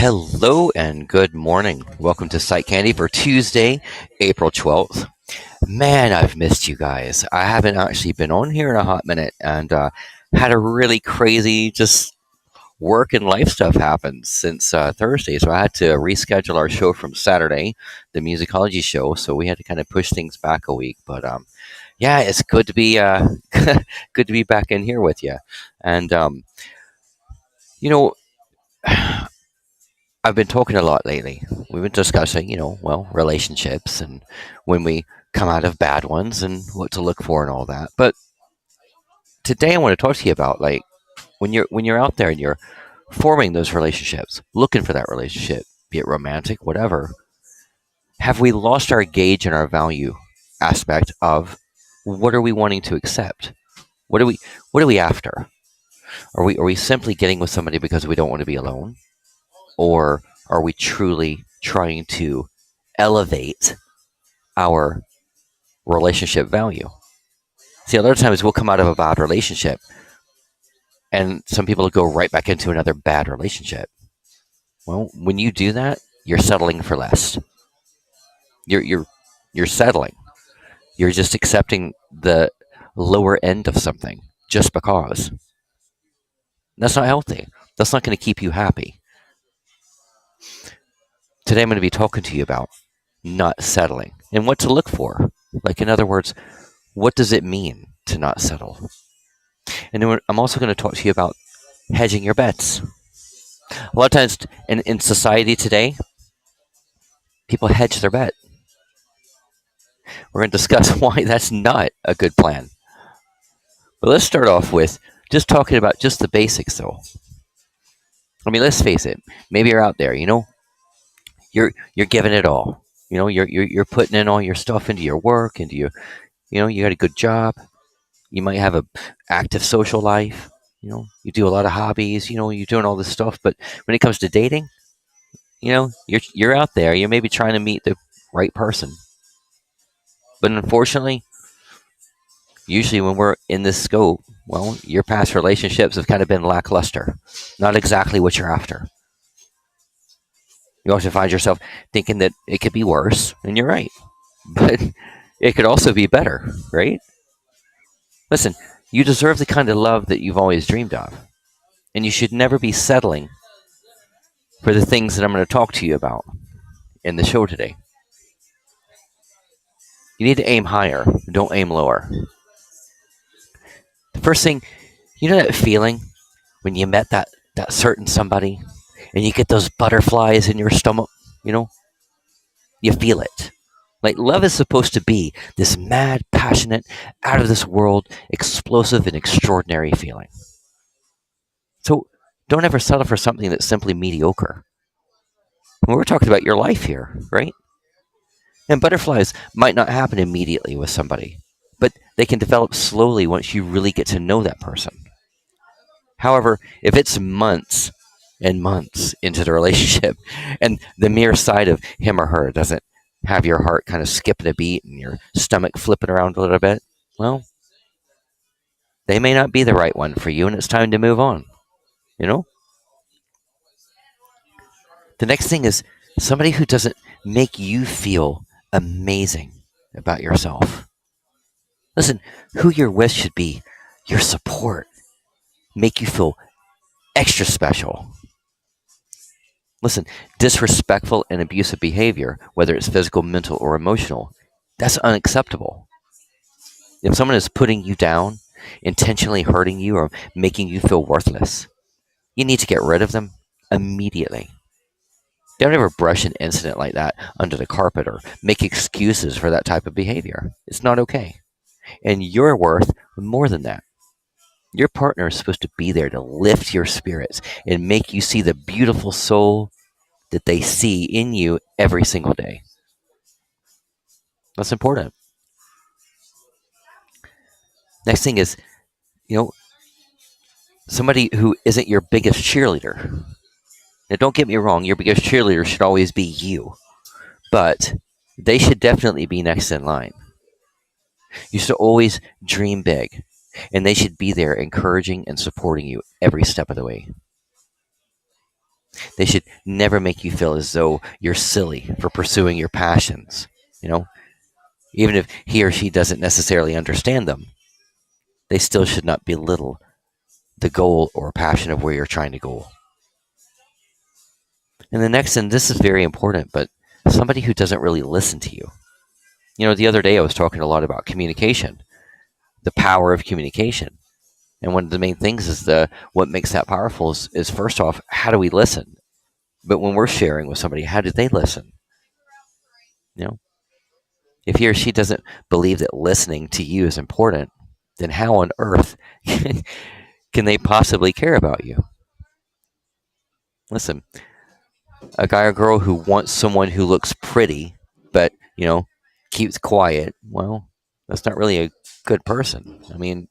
Hello and good morning. Welcome to PsychCandy for Tuesday, April 12th. Man, I've missed you guys. I haven't actually been on here in a hot minute and had a really crazy just work and life stuff happen since Thursday. So I had to reschedule our show from Saturday, the musicology show. So we had to kind of push things back a week. But yeah, it's good to be good to be back in here with you. And you know, I've been talking a lot lately. We've been discussing, relationships and when we come out of bad ones and what to look for and all that. But today I want to talk to you about like when you're out there and you're forming those relationships, looking for that relationship, be it romantic, whatever. Have we lost our gauge and our value aspect of what are we wanting to accept? What are we after? Are we simply getting with somebody because we don't want to be alone? Or are we truly trying to elevate our relationship value? See, a lot of times we'll come out of a bad relationship and some people go right back into another bad relationship. Well, when you do that, you're settling for less. You're settling. You're just accepting the lower end of something just because. That's not healthy. That's not going to keep you happy. Today I'm going to be talking to you about not settling and what to look for. Like, in other words, what does it mean to not settle? And then I'm also going to talk to you about hedging your bets. A lot of times in society today, people hedge their bet. We're going to discuss why that's not a good plan. But let's start off with just talking about just the basics, though. I mean, let's face it. Maybe you're out there, you're giving it all. You're putting in all your stuff into your work, into your, you got a good job. You might have a active social life. You do a lot of hobbies. You're doing all this stuff. But when it comes to dating, you're out there. You're maybe trying to meet the right person. But unfortunately, usually when we're in this scope, well, your past relationships have kind of been lackluster, not exactly what you're after. You also find yourself thinking that it could be worse, and you're right. But it could also be better, right? Listen, you deserve the kind of love that you've always dreamed of. And you should never be settling for the things that I'm going to talk to you about in the show today. You need to aim higher, don't aim lower. The first thing, that feeling when you met that certain somebody and you get those butterflies in your stomach, you feel it. Like, love is supposed to be this mad, passionate, out of this world, explosive, and extraordinary feeling. So don't ever settle for something that's simply mediocre. We're talking about your life here, right? And butterflies might not happen immediately with somebody, but they can develop slowly once you really get to know that person. However, if it's months and months into the relationship and the mere sight of him or her doesn't have your heart kind of skipping a beat and your stomach flipping around a little bit, well, they may not be the right one for you and it's time to move on, you know? The next thing is somebody who doesn't make you feel amazing about yourself. Listen, who you're with should be your support, make you feel extra special. Listen, disrespectful and abusive behavior, whether it's physical, mental, or emotional, that's unacceptable. If someone is putting you down, intentionally hurting you, or making you feel worthless, you need to get rid of them immediately. Don't ever brush an incident like that under the carpet or make excuses for that type of behavior. It's not okay. And you're worth more than that. Your partner is supposed to be there to lift your spirits and make you see the beautiful soul that they see in you every single day. That's important. Next thing is, you know, somebody who isn't your biggest cheerleader. Now, don't get me wrong, your biggest cheerleader should always be you, but they should definitely be next in line. You should always dream big, and they should be there encouraging and supporting you every step of the way. They should never make you feel as though you're silly for pursuing your passions. You know, even if he or she doesn't necessarily understand them, they still should not belittle the goal or passion of where you're trying to go. And the next, and this is very important, but somebody who doesn't really listen to you. You know, the other day I was talking a lot about communication, the power of communication. And one of the main things is what makes that powerful is first off, how do we listen? But when we're sharing with somebody, how do they listen? You know, if he or she doesn't believe that listening to you is important, then how on earth can they possibly care about you? Listen, a guy or girl who wants someone who looks pretty, but, keeps quiet, well, that's not really a good person. I mean,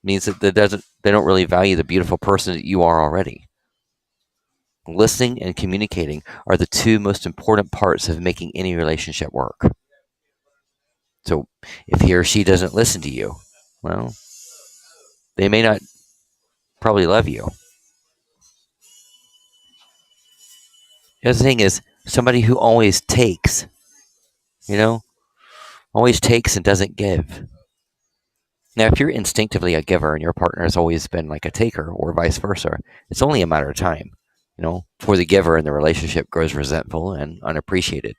means that they don't really value the beautiful person that you are already. Listening and communicating are the two most important parts of making any relationship work. So if he or she doesn't listen to you, well, they may not probably love you. The other thing is somebody who always takes, you know, always takes and doesn't give. Now, if you're instinctively a giver and your partner has always been like a taker or vice versa, it's only a matter of time, before the giver in the relationship grows resentful and unappreciated.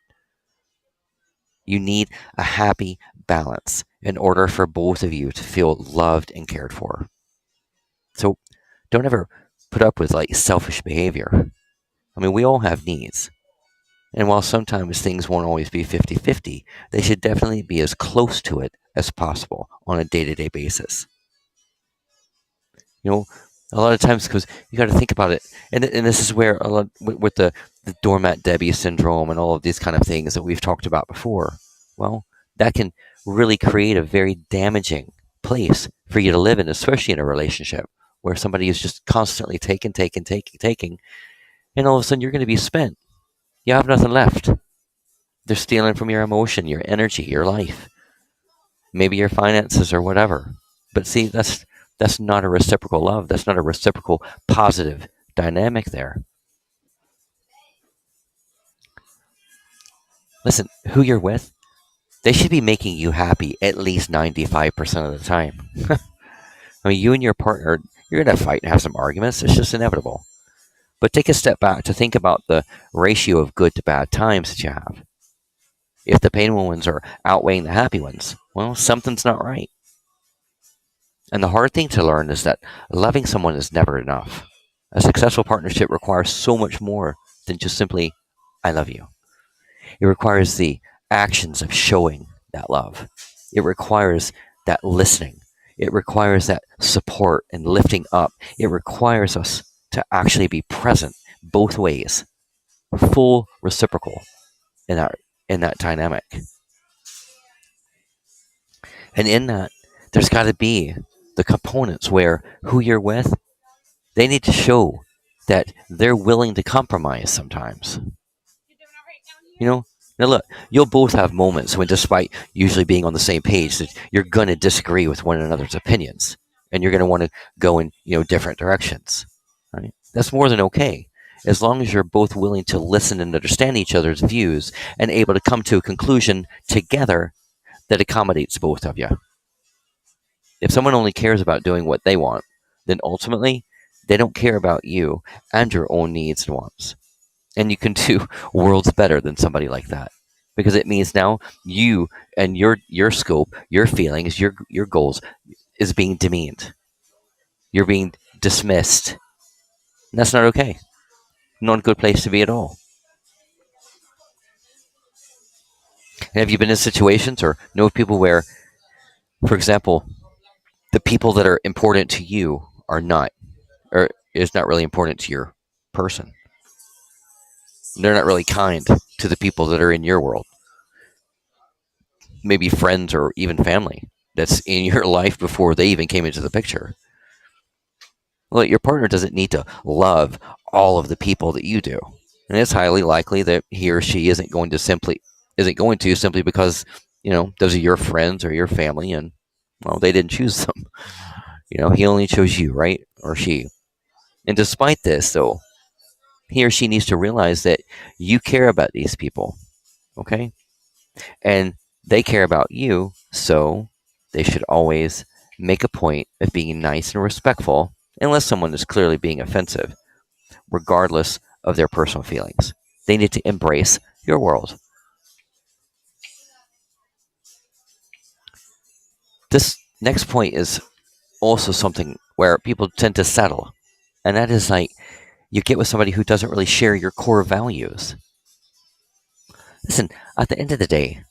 You need a happy balance in order for both of you to feel loved and cared for. So don't ever put up with like selfish behavior. I mean, we all have needs. And while sometimes things won't always be 50-50, they should definitely be as close to it as possible on a day-to-day basis. A lot of times, because you got to think about it, and this is where a lot with the doormat Debbie syndrome and all of these kind of things that we've talked about before. Well, that can really create a very damaging place for you to live in, especially in a relationship where somebody is just constantly taking, and all of a sudden you're going to be spent. You have nothing left. They're stealing from your emotion, your energy, your life, maybe your finances or whatever. But see, that's not a reciprocal love. That's not a reciprocal positive dynamic there. Listen, who you're with, they should be making you happy at least 95% of the time. I mean, you and your partner, you're going to fight and have some arguments. It's just inevitable. But take a step back to think about the ratio of good to bad times that you have. If the painful ones are outweighing the happy ones, well, something's not right. And the hard thing to learn is that loving someone is never enough. A successful partnership requires so much more than just simply, I love you. It requires the actions of showing that love. It requires that listening. It requires that support and lifting up. It requires us to actually be present both ways, full reciprocal in that dynamic. And in that, there's got to be the components where who you're with, they need to show that they're willing to compromise sometimes. Now look, you'll both have moments when, despite usually being on the same page, that you're going to disagree with one another's opinions, and you're going to want to go in, different directions. Right? That's more than okay, as long as you're both willing to listen and understand each other's views and able to come to a conclusion together that accommodates both of you. If someone only cares about doing what they want, then ultimately they don't care about you and your own needs and wants. And you can do worlds better than somebody like that, because it means now you and your scope, your feelings, your goals is being demeaned. You're being dismissed. And that's not okay. Not a good place to be at all. And have you been in situations or know of people where, for example, the people that are important to you are not, or is not really important to your person? They're not really kind to the people that are in your world. Maybe friends or even family that's in your life before they even came into the picture. Well, your partner doesn't need to love all of the people that you do. And it's highly likely that he or she isn't going to simply because, those are your friends or your family, and well, they didn't choose them. He only chose you, right? Or she. And despite this, though, he or she needs to realize that you care about these people, okay? And they care about you, so they should always make a point of being nice and respectful, unless someone is clearly being offensive, regardless of their personal feelings. They need to embrace your world. This next point is also something where people tend to settle, and that is like you get with somebody who doesn't really share your core values. Listen, at the end of the day,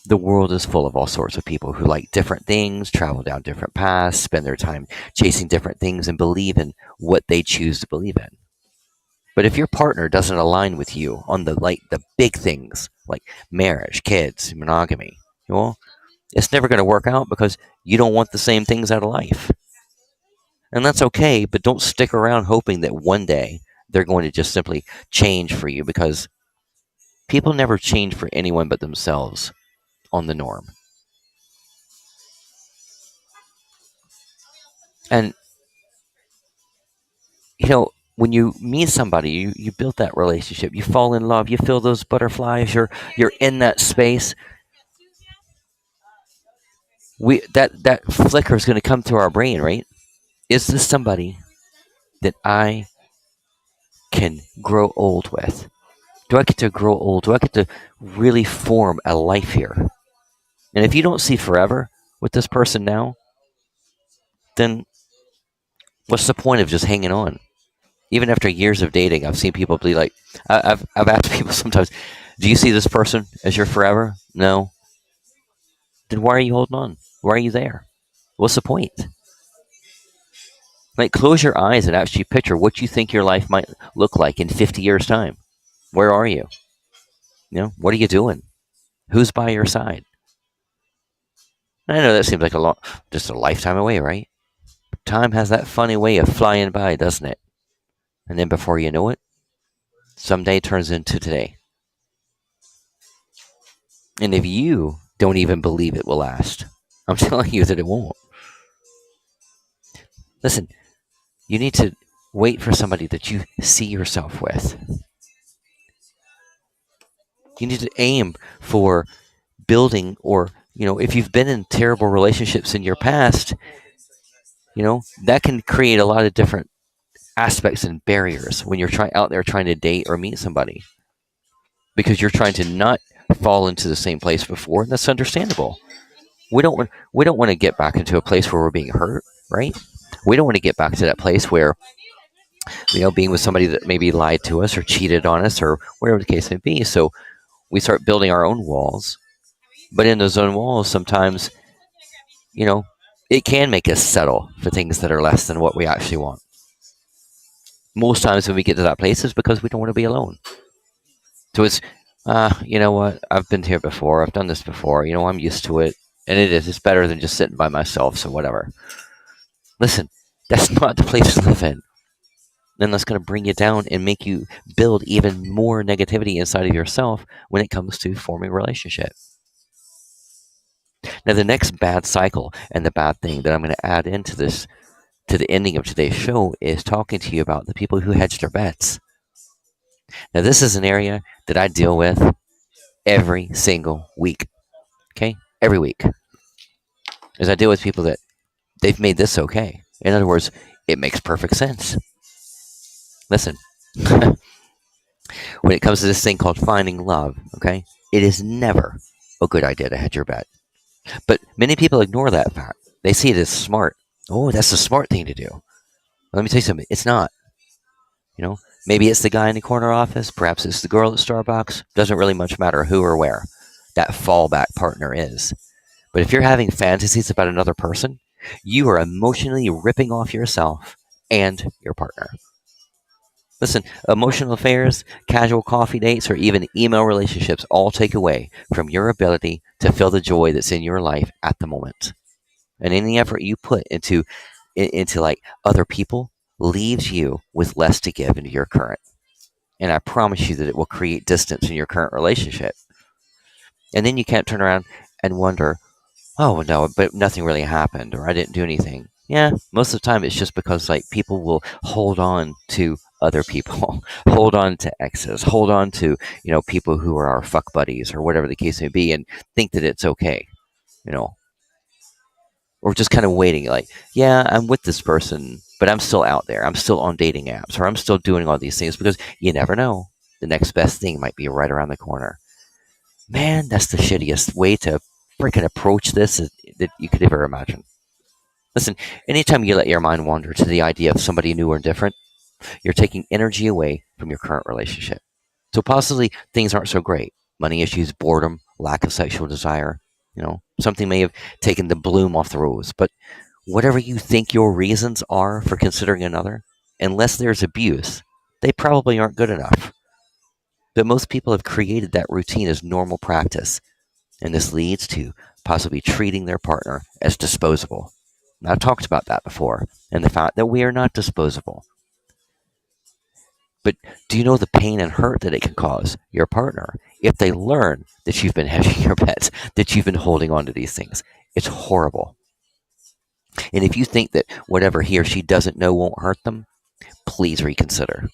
the world is full of all sorts of people who like different things, travel down different paths, spend their time chasing different things, and believe in what they choose to believe in. But if your partner doesn't align with you on the big things like marriage, kids, monogamy, well, it's never going to work out because you don't want the same things out of life. And that's okay, but don't stick around hoping that one day they're going to just simply change for you, because people never change for anyone but themselves on the norm. And, when you meet somebody, you build that relationship, you fall in love, you feel those butterflies, you're in that space. That flicker is going to come through our brain, right? Is this somebody that I can grow old with? Do I get to grow old? Do I get to really form a life here? And if you don't see forever with this person now, then what's the point of just hanging on? Even after years of dating, I've seen people be like, I've asked people sometimes, do you see this person as your forever? No. Then why are you holding on? Why are you there? What's the point? Like, close your eyes and actually picture what you think your life might look like in 50 years' time. Where are you? What are you doing? Who's by your side? I know that seems like just a lifetime away, right? Time has that funny way of flying by, doesn't it? And then before you know it, someday turns into today. And if you don't even believe it will last, I'm telling you that it won't. Listen, you need to wait for somebody that you see yourself with. You need to aim for building, or, if you've been in terrible relationships in your past, that can create a lot of different aspects and barriers when you're out there trying to date or meet somebody, because you're trying to not fall into the same place before, and that's understandable. We don't want to get back into a place where we're being hurt, right? We don't want to get back to that place where, being with somebody that maybe lied to us or cheated on us or whatever the case may be. So we start building our own walls. But in those own walls, sometimes, it can make us settle for things that are less than what we actually want. Most times when we get to that place, it's because we don't want to be alone. So it's, you know what? I've been here before. I've done this before. I'm used to it. And it's better than just sitting by myself. So whatever. Listen, that's not the place to live in. Then that's going to bring you down and make you build even more negativity inside of yourself when it comes to forming a relationship. Now, the next bad cycle and the bad thing that I'm going to add into this, to the ending of today's show, is talking to you about the people who hedge their bets. Now, this is an area that I deal with every single week. Okay? Every week. As I deal with people that they've made this okay. In other words, it makes perfect sense. Listen, when it comes to this thing called finding love, okay, it is never a good idea to hedge your bet. But many people ignore that fact. They see it as smart. Oh, that's the smart thing to do. Let me tell you something. It's not. Maybe it's the guy in the corner office. Perhaps it's the girl at Starbucks. Doesn't really much matter who or where that fallback partner is. But if you're having fantasies about another person, you are emotionally ripping off yourself and your partner. Listen, emotional affairs, casual coffee dates, or even email relationships all take away from your ability to feel the joy that's in your life at the moment. And any effort you put into like other people leaves you with less to give into your current. And I promise you that it will create distance in your current relationship. And then you can't turn around and wonder, oh, no, but nothing really happened, or I didn't do anything. Yeah, most of the time it's just because like people will hold on to other people, hold on to exes, hold on to, people who are our fuck buddies or whatever the case may be and think that it's okay, you know, or just kind of waiting like, yeah, I'm with this person, but I'm still out there. I'm still on dating apps or I'm still doing all these things because you never know. The next best thing might be right around the corner. Man, that's the shittiest way to freaking approach this that you could ever imagine. Listen, anytime you let your mind wander to the idea of somebody new or different, you're taking energy away from your current relationship. So possibly things aren't so great. Money issues, boredom, lack of sexual desire. Something may have taken the bloom off the rose. But whatever you think your reasons are for considering another, unless there's abuse, they probably aren't good enough. But most people have created that routine as normal practice, and this leads to possibly treating their partner as disposable. Now, I've talked about that before, and the fact that we are not disposable. But do you know the pain and hurt that it can cause your partner if they learn that you've been hedging your bets, that you've been holding on to these things? It's horrible. And if you think that whatever he or she doesn't know won't hurt them, please reconsider.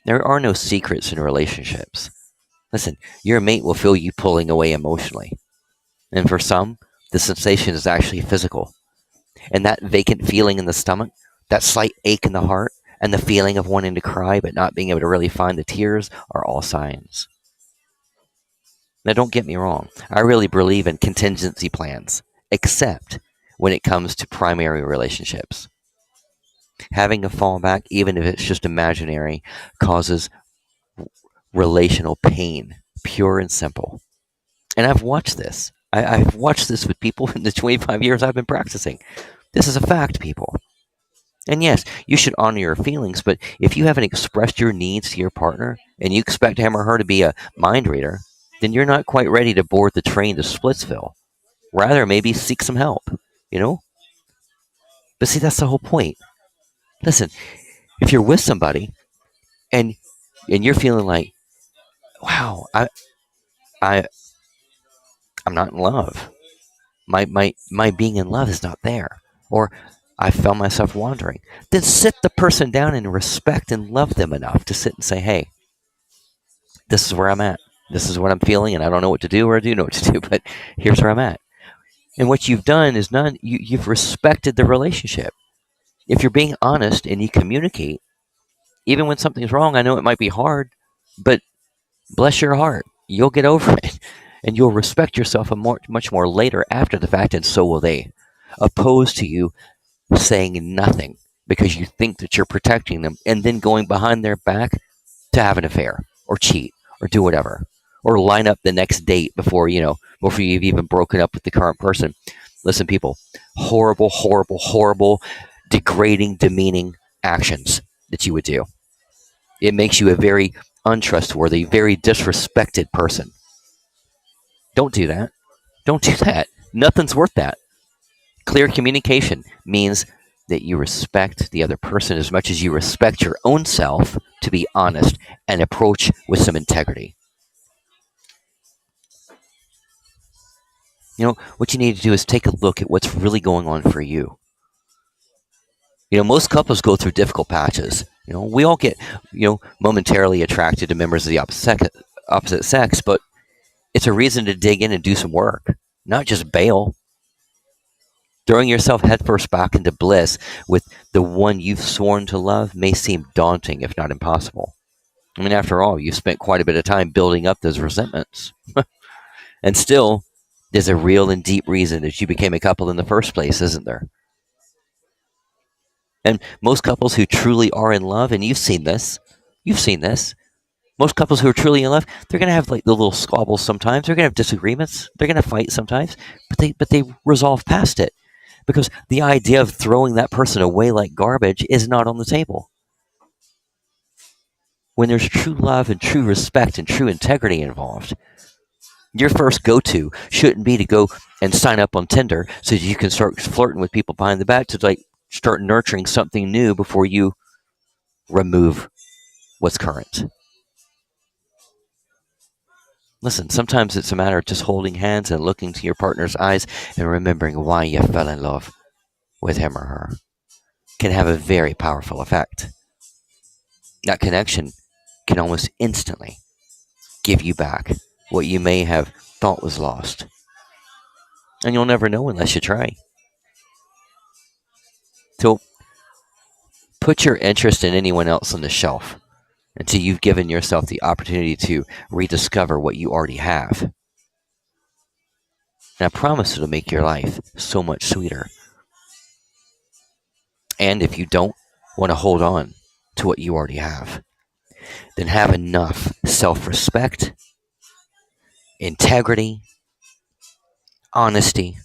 There are no secrets in relationships. Listen, your mate will feel you pulling away emotionally. And for some, the sensation is actually physical. And that vacant feeling in the stomach, that slight ache in the heart, and the feeling of wanting to cry but not being able to really find the tears are all signs. Now, don't get me wrong. I really believe in contingency plans, except when it comes to primary relationships. Having a fallback, even if it's just imaginary, causes relational pain, pure and simple. And I've watched this. I've watched this with people in the 25 years I've been practicing. This is a fact, people. And yes, you should honor your feelings, but if you haven't expressed your needs to your partner and you expect him or her to be a mind reader, then you're not quite ready to board the train to Splitsville. Rather, maybe seek some help, you know? But see, that's the whole point. Listen, if you're with somebody and you're feeling like, wow, I I'm not in love. My being in love is not there. Or I found myself wandering. Then sit the person down and respect and love them enough to sit and say, hey, this is where I'm at. This is what I'm feeling, and I don't know what to do or I do know what to do, but here's where I'm at. And what you've done is you've respected the relationship. If you're being honest and you communicate, even when something's wrong, I know it might be hard, but bless your heart, you'll get over it. And you'll respect yourself much more later after the fact, and so will they. Opposed to you saying nothing because you think that you're protecting them and then going behind their back to have an affair or cheat or do whatever or line up the next date before you've even broken up with the current person. Listen, people, horrible, horrible, horrible, degrading, demeaning actions that you would do. It makes you a very untrustworthy, very disrespected person. Don't do that. Don't do that. Nothing's worth that. Clear communication means that you respect the other person as much as you respect your own self, to be honest and approach with some integrity. What you need to do is take a look at what's really going on for you. Most couples go through difficult patches. We all get, momentarily attracted to members of the opposite sex, but it's a reason to dig in and do some work, not just bail. Throwing yourself headfirst back into bliss with the one you've sworn to love may seem daunting, if not impossible. I mean, after all, you've spent quite a bit of time building up those resentments. And still, there's a real and deep reason that you became a couple in the first place, isn't there? And most couples who truly are in love, and you've seen this, most couples who are truly in love, they're going to have like the little squabbles sometimes. They're going to have disagreements. They're going to fight sometimes, but they resolve past it because the idea of throwing that person away like garbage is not on the table. When there's true love and true respect and true integrity involved, your first go-to shouldn't be to go and sign up on Tinder so that you can start flirting with people behind the back to like start nurturing something new before you remove what's current. Listen, sometimes it's a matter of just holding hands and looking to your partner's eyes and remembering why you fell in love. with him or her can have a very powerful effect. That connection can almost instantly give you back what you may have thought was lost. And you'll never know unless you try. So put your interest in anyone else on the shelf until you've given yourself the opportunity to rediscover what you already have. And I promise it'll make your life so much sweeter. And if you don't want to hold on to what you already have, then have enough self-respect, integrity, honesty,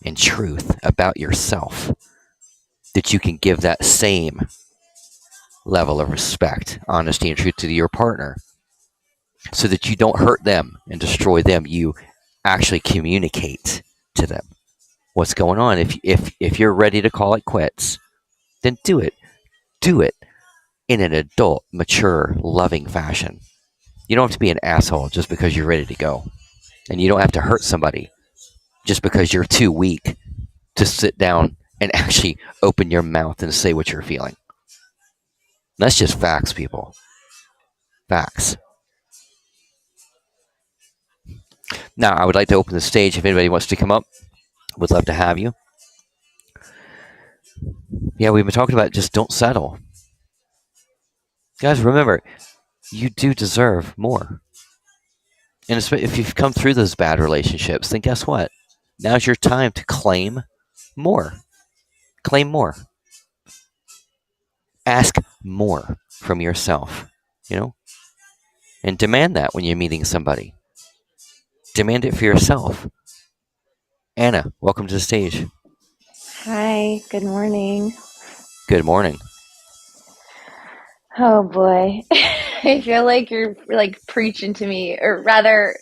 and truth about yourself that you can give that same level of respect, honesty, and truth to your partner so that you don't hurt them and destroy them. You actually communicate to them what's going on. If you're ready to call it quits, then do it. Do it in an adult, mature, loving fashion. You don't have to be an asshole just because you're ready to go. And you don't have to hurt somebody just because you're too weak to sit down and actually open your mouth and say what you're feeling. That's just facts, people. Facts. Now, I would like to open the stage if anybody wants to come up. Would love to have you. Yeah, we've been talking about just don't settle. Guys, remember, you do deserve more. And if you've come through those bad relationships, then guess what? Now's your time to claim more. Claim more. Ask more from yourself, and demand that when you're meeting somebody. Demand it for yourself. Anna, welcome to the stage. Hi, good morning. Good morning. Oh boy. I feel like you're like preaching to me, or rather,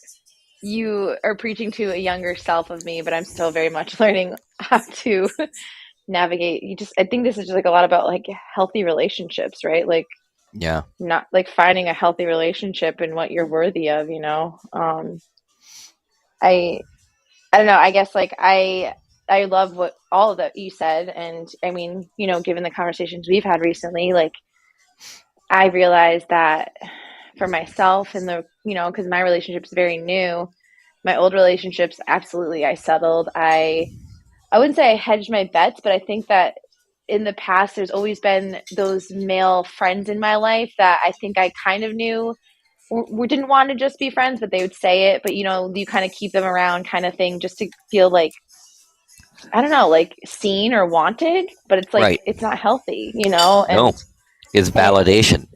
you are preaching to a younger self of me, but I'm still very much learning how to navigate. I think this is just like a lot about like healthy relationships, right? Like Yeah. not like finding a healthy relationship and what you're worthy of. I I don't know, I guess like I love what all of that you said, and I mean, given the conversations we've had recently, like I realized that for myself and because my relationship's very new, my old relationships, absolutely, I settled. I wouldn't say I hedged my bets, but I think that in the past, there's always been those male friends in my life that I think I kind of knew we didn't want to just be friends, but they would say it. But you kind of keep them around, kind of thing, just to feel like I don't know, like seen or wanted. But it's like Right. it's not healthy. No. It's And validation.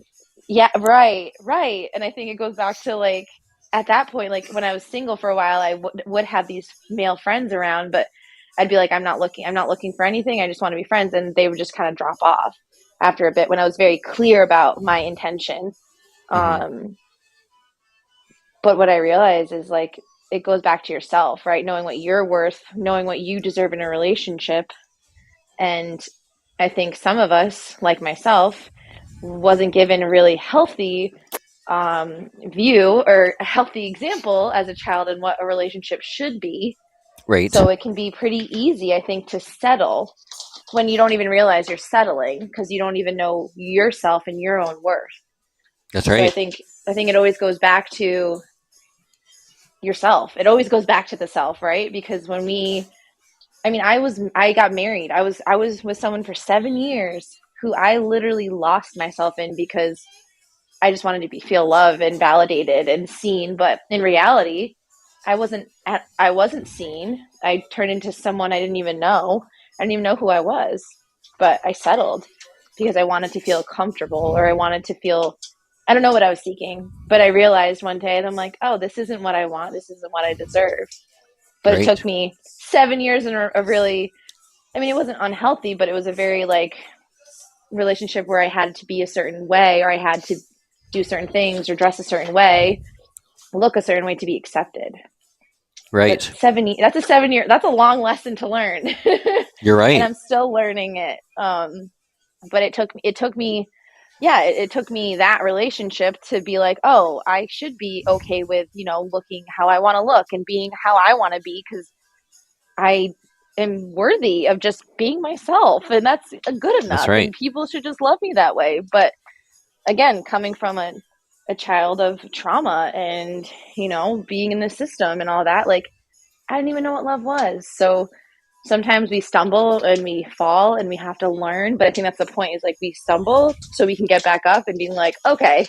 yeah, right, right. And I think it goes back to like at that point, like when I was single for a while, I would have these male friends around, but I'd be like, I'm not looking for anything. I just want to be friends. And they would just kind of drop off after a bit when I was very clear about my intention. Mm-hmm. Um, but what I realize is like, it goes back to yourself, right? Knowing what you're worth, knowing what you deserve in a relationship. And I think some of us, like myself, wasn't given a really healthy view or a healthy example as a child in what a relationship should be. Right. So it can be pretty easy, I think, to settle when you don't even realize you're settling because you don't even know yourself and your own worth. That's So I right. think it always goes back to yourself. It always goes back to the self, right? Because I got married. I was with someone for 7 years who I literally lost myself in because I just wanted to feel loved and validated and seen. But in reality, I wasn't seen. I turned into someone I didn't even know. I didn't even know who I was. But I settled because I wanted to feel comfortable, or I wanted to feel I don't know what I was seeking. But I realized one day, and I'm like, oh, this isn't what I want. This isn't what I deserve. But it Right. took me 7 years in a really, I mean, it wasn't unhealthy, but it was a very like relationship where I had to be a certain way, or I had to do certain things, or dress a certain way, look a certain way to be accepted. But Right. that's a 7 year, that's a long lesson to learn. You're And right. I'm still learning it. But it took me, yeah, it took me that relationship to be like, oh, I should be okay with, looking how I want to look and being how I want to be. Cause I am worthy of just being myself, and that's good That's enough, right. and people should just love me that way. But again, coming from a child of trauma and, being in the system and all that, like, I didn't even know what love was. So sometimes we stumble and we fall and we have to learn. But I think that's the point, is like we stumble so we can get back up and being like, okay,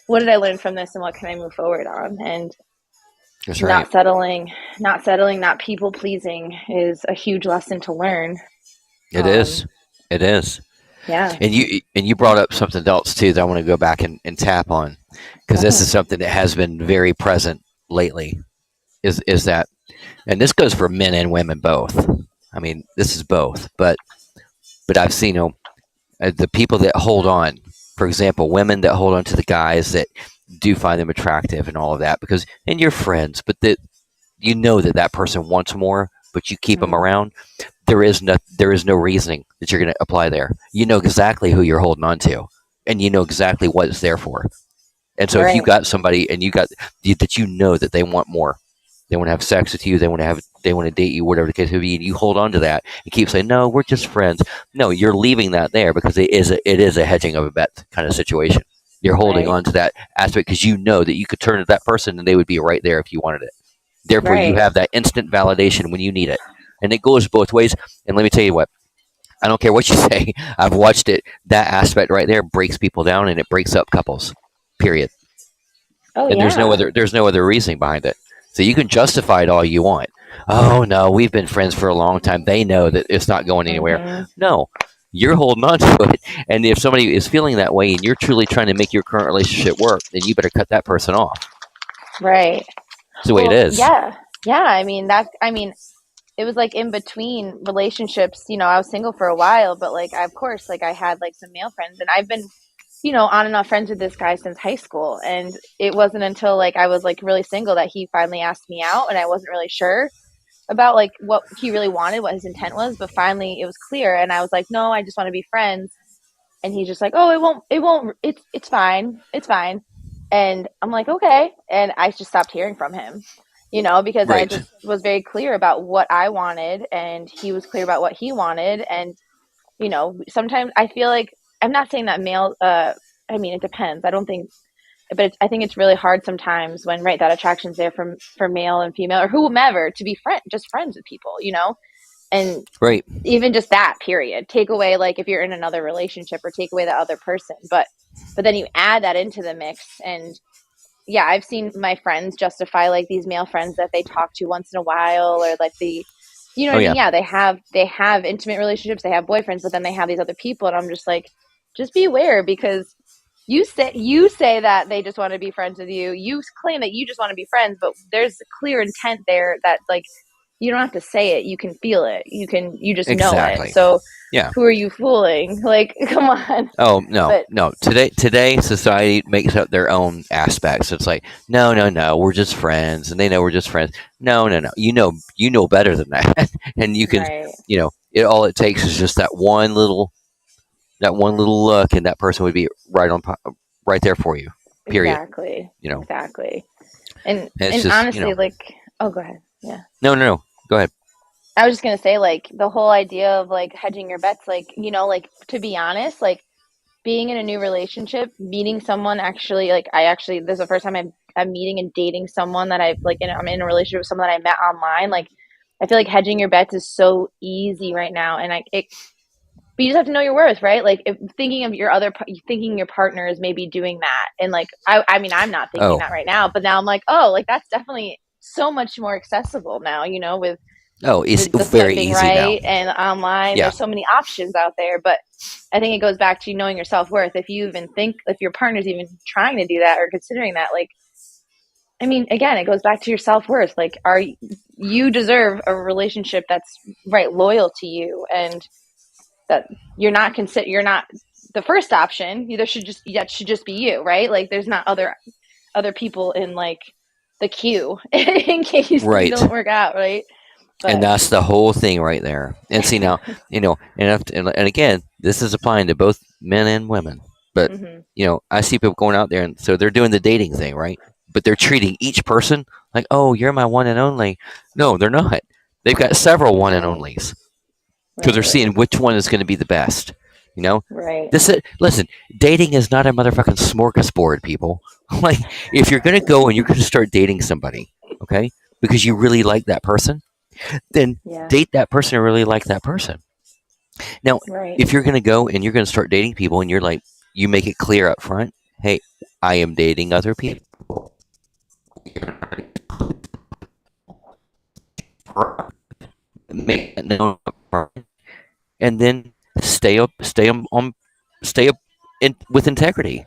what did I learn from this and what can I move forward on? And That's right. not settling, not people pleasing is a huge lesson to learn. It is. It is. Yeah, And you brought up something else too that I want to go back and tap on, go because this ahead. is something that has been very present lately. Is that, and this goes for men and women both. I mean, this is both, but I've seen, the people that hold on. For example, women that hold on to the guys that do find them attractive and all of that, because and you're friends, but that that that person wants more, but you keep them Mm, around. There is no reasoning that you're going to apply there. You know exactly who you're holding on to, and you know exactly what it's there for. And so if you right, got somebody and that that they want more, they want to have sex with you, they want to date you, whatever the case may be, and you hold on to that and keep saying, no, we're just friends. No, you're leaving that there because it is a hedging of a bet kind of situation. You're holding right, on to that aspect because you know that you could turn to that person and they would be right there if you wanted it. Therefore, you right. have that instant validation when you need it. And it goes both ways. And let me tell you what, I don't care what you say. I've watched it. That aspect right there breaks people down and it breaks up couples. Period. Oh, And yeah, there's no other reasoning behind it. So you can justify it all you want. Oh no, we've been friends for a long time. They know that it's not going anywhere. hmm, No, you're holding on to it. And if somebody is feeling that way and you're truly trying to make your current relationship work, then you better cut that person off. right. It's the way it Well, is. yeah, yeah. I mean, it was like in between relationships. I was single for a while, but like, of course, like I had like some male friends, and I've been, on and off friends with this guy since high school. And it wasn't until like I was like really single that he finally asked me out, and I wasn't really sure about like what he really wanted, what his intent was. But finally, it was clear, and I was like, no, I just want to be friends. And he's just like, oh, it won't, it's fine, it's fine. And I'm like, okay. And I just stopped hearing from him, because I Right. just was very clear about what I wanted, and he was clear about what he wanted. And sometimes I feel like, I'm not saying that male, I mean, it depends. I don't think, but I think it's really hard sometimes when, right, that attraction's there from for male and female or whomever, to be just friends with people, and Right. even just that period, take away, like, if you're in another relationship, or take away the other person. But then you add that into the mix. And yeah, I've seen my friends justify like these male friends that they talk to once in a while, or like you know Oh what I mean? yeah. Yeah, they have intimate relationships, they have boyfriends, but then they have these other people, and I'm just like, just be aware, because you say that they just want to be friends with you. You claim that you just want to be friends, but there's a clear intent there that, like, you don't have to say it. You can feel it. You just know it. Exactly. So Yeah. who are you fooling? Like, come on. Oh no, But no. Today society makes up their own aspects. It's like, no, no, no, we're just friends, and they know we're just friends. No, no, no. You know better than that, and you can, right, it. All it takes is just that one little look, and that person would be right there for you. Period. exactly, You know, exactly. And and it's and just honestly, like, oh, go ahead. Yeah. no, no, no. Go ahead. I was just gonna say, like, the whole idea of like hedging your bets, like, like, to be honest, like, being in a new relationship, meeting someone, actually, like, this is the first time I'm meeting and dating someone that I'm in a relationship with someone that I met online. Like, I feel like hedging your bets is so easy right now, and but you just have to know your worth, right? Like, if thinking of thinking your partner is maybe doing that, and like, I mean, I'm not thinking Oh, that right now, but now I'm like, oh, like, that's definitely so much more accessible now, with oh, it's the very swiping easy now. right and online. Yeah. There's so many options out there. But I think it goes back to knowing your self-worth. If your partner's even trying to do that or considering that, like, I mean, again, it goes back to your self-worth. Like, you deserve a relationship that's, right, loyal to you, and that you're not the first option. That should just be you, right? Like, there's not other people in, like, the queue in case things Right. don't work out, right? And But that's the whole thing right there. And see now, and again, this is applying to both men and women. But hmm, I see people going out there, and so they're doing the dating thing, right? But they're treating each person like, oh, you're my one and only. No, they're not. They've got several one and onlys because they're Right. seeing which one is going to be the best. You know, Right. this is, listen. Dating is not a motherfucking smorgasbord, people. Like, if you're going to go and you're going to start dating somebody, okay, because you really like that person, then Yeah. date that person and really like that person. Now, Right. if you're going to go and you're going to start dating people and you're like, you make it clear up front, hey, I am dating other people. Make that known up front, and then stay up with integrity.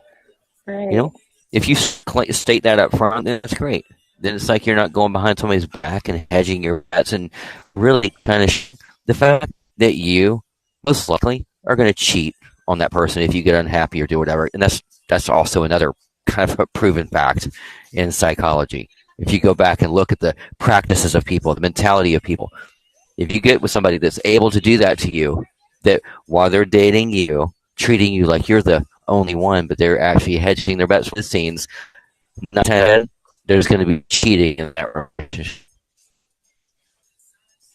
You Right. know, if you state that up front, then that's great. Then it's like you're not going behind somebody's back and hedging your bets and really kind of the fact that you most likely are going to cheat on that person if you get unhappy or do whatever. And that's also another kind of a proven fact in psychology. If you go back and look at the practices of people, the mentality of people, if you get with somebody that's able to do that to you, that while they're dating you, treating you like you're the only one, but they're actually hedging their bets with the scenes, not 10, there's going to be cheating in that relationship.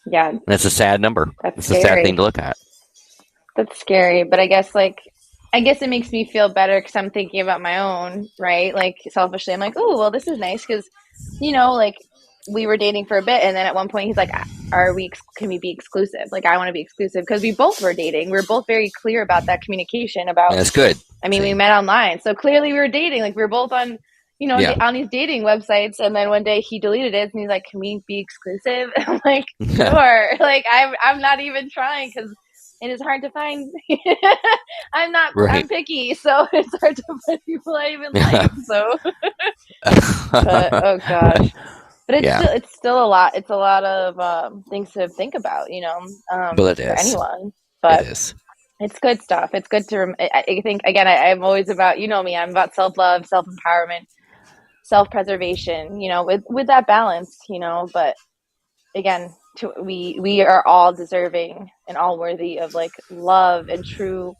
Yeah. That's a sad number. That's It's a sad thing scary. to look at. That's scary. But I guess it makes me feel better because I'm thinking about my own, right? Like selfishly, I'm like, oh, well, this is nice because, like we were dating for a bit, and then at one point he's like, can we be exclusive? Like I want to be exclusive because we both were dating. We were both very clear about that communication. And About, that's good. I mean, we See? met online, so clearly we were dating. Like we were both on, Yeah. on these dating websites. And then one day he deleted it, and he's like, can we be exclusive? I'm like, sure. Like I'm not even trying because it is hard to find. I'm Right. picky, so it's hard to find people I even like. So, but oh gosh, but Yeah. it's still a lot. It's a lot of things to think about, Well, it for is. anyone. It But is. it's good stuff. It's good to. I think again, I'm always about, me. I'm about self love, self empowerment, self preservation. With that balance. But again, we are all deserving and all worthy of like love and true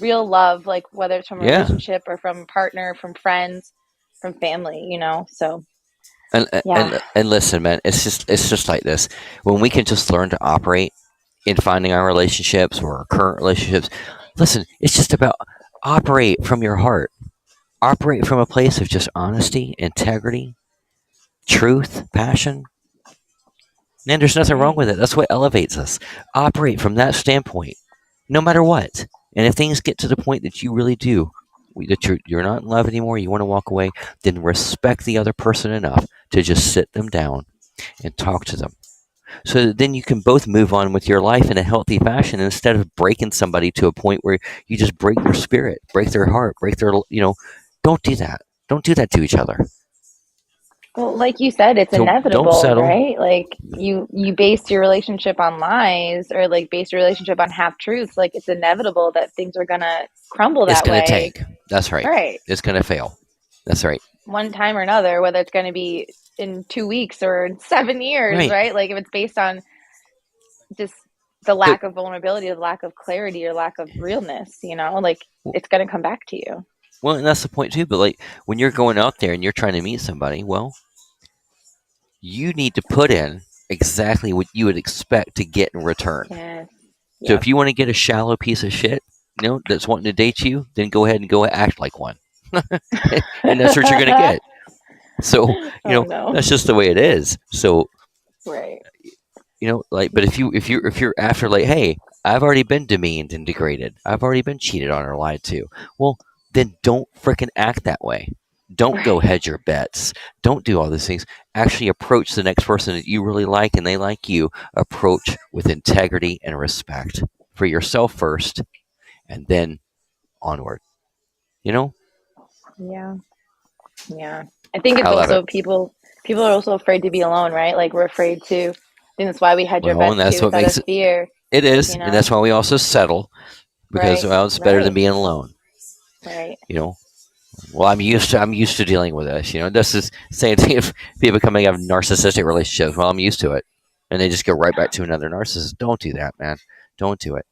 real love, like whether it's from a Yeah. relationship or from a partner, from friends, from family, so yeah. And listen, man, it's just like this. When we can just learn to operate in finding our relationships or our current relationships, listen, it's just about operate from your heart. Operate from a place of just honesty, integrity, truth, passion. And there's nothing wrong Right. with it. That's what elevates us. Operate from that standpoint, no matter what. And if things get to the point that you really do, that you're not in love anymore, you want to walk away, then respect the other person enough to just sit them down and talk to them. So that then you can both move on with your life in a healthy fashion instead of breaking somebody to a point where you just break their spirit, break their heart, break their, don't do that. Don't do that to each other. Well, like you said, it's Don't inevitable, settle. right? Like you base your relationship on lies, or like base your relationship on half truths. Like it's inevitable that things are gonna crumble It's that going to way. tank. That's right. Right. It's going to fail. That's right. One time or another, whether it's going to be in 2 weeks or in 7 years, Right. right? Like if it's based on just the But lack of vulnerability, the lack of clarity, or lack of realness, like it's going to come back to you. well, and that's the point too. But like when you're going out there and you're trying to meet somebody, well, you need to put in exactly what you would expect to get in return. Yes. So Yep. if you want to get a shallow piece of shit, that's wanting to date you, then go ahead and go act like one, and that's what you're going to get. So Oh no. that's just the way it is. So Right. like, but if you're after like, hey, I've already been demeaned and degraded, I've already been cheated on or lied to, well, then don't freaking act that way. Don't go Right. hedge your bets. Don't do all these things. Actually approach the next person that you really like and they like you. Approach with integrity and respect for yourself first, and then onward. You know, Yeah. Yeah. I think it's I love it. also people are also afraid to be alone, right? Like we're afraid to. I think that's why we hedge our Well, and bets too. that's It's what out makes of it. fear, It is, you and know? that's why we also settle because, Right. well, it's better than Right. being alone. Right. You know, well, I'm used to dealing with this. This is same thing if people coming have narcissistic relationships. Well, I'm used to it, and they just go right back to another narcissist. Don't do that, man. Don't do it.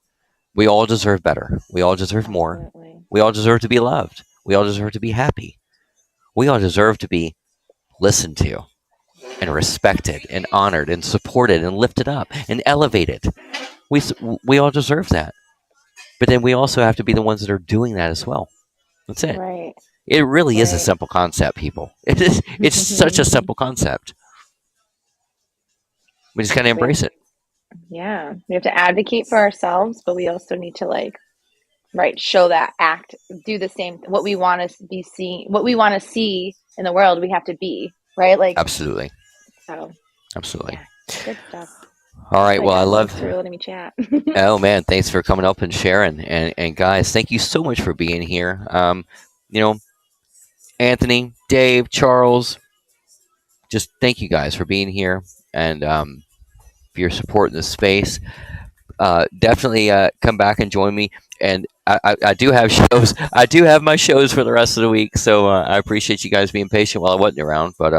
We all deserve better. We all deserve more. Absolutely. We all deserve to be loved. We all deserve to be happy. We all deserve to be listened to and respected and honored and supported and lifted up and elevated. We, we all deserve that. But then we also have to be the ones that are doing that as well. That's it. Right. It really is a Right. simple concept, people. It's such a simple concept. We just gotta We have, embrace it. yeah, we have to advocate for ourselves, but we also need to like, right, show that, act, do the same. What we want to be seeing, what we want to see in the world, we have to be, right? Like, Absolutely. so Absolutely. yeah, good stuff. All right. Well, I Psych, love. thanks for letting me chat. Oh man, thanks for coming up and sharing. And guys, thank you so much for being here. You know, Anthony, Dave, Charles, just thank you guys for being here and for your support in this space. Definitely come back and join me. And I do have shows. I do have my shows for the rest of the week. So I appreciate you guys being patient while I wasn't around. But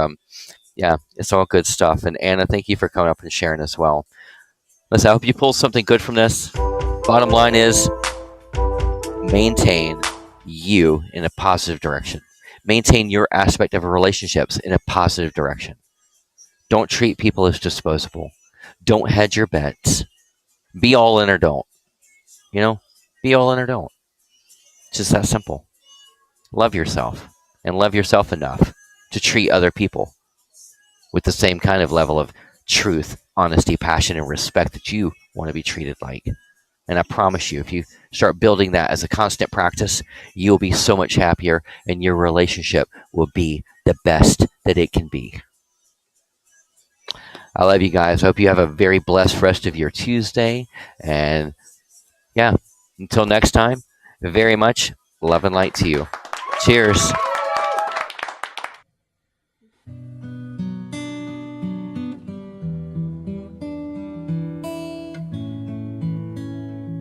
yeah, it's all good stuff. And Anna, thank you for coming up and sharing as well. Listen, I hope you pull something good from this. Bottom line is maintain you in a positive direction. Maintain your aspect of relationships in a positive direction. Don't treat people as disposable. Don't hedge your bets. Be all in or don't. You know, be all in or don't. It's just that simple. Love yourself and love yourself enough to treat other people with the same kind of level of truth, honesty, passion, and respect that you want to be treated like. And I promise you, if you start building that as a constant practice, you'll be so much happier and your relationship will be the best that it can be. I love you guys. I hope you have a very blessed rest of your Tuesday. And yeah, until next time, very much love and light to you. Cheers.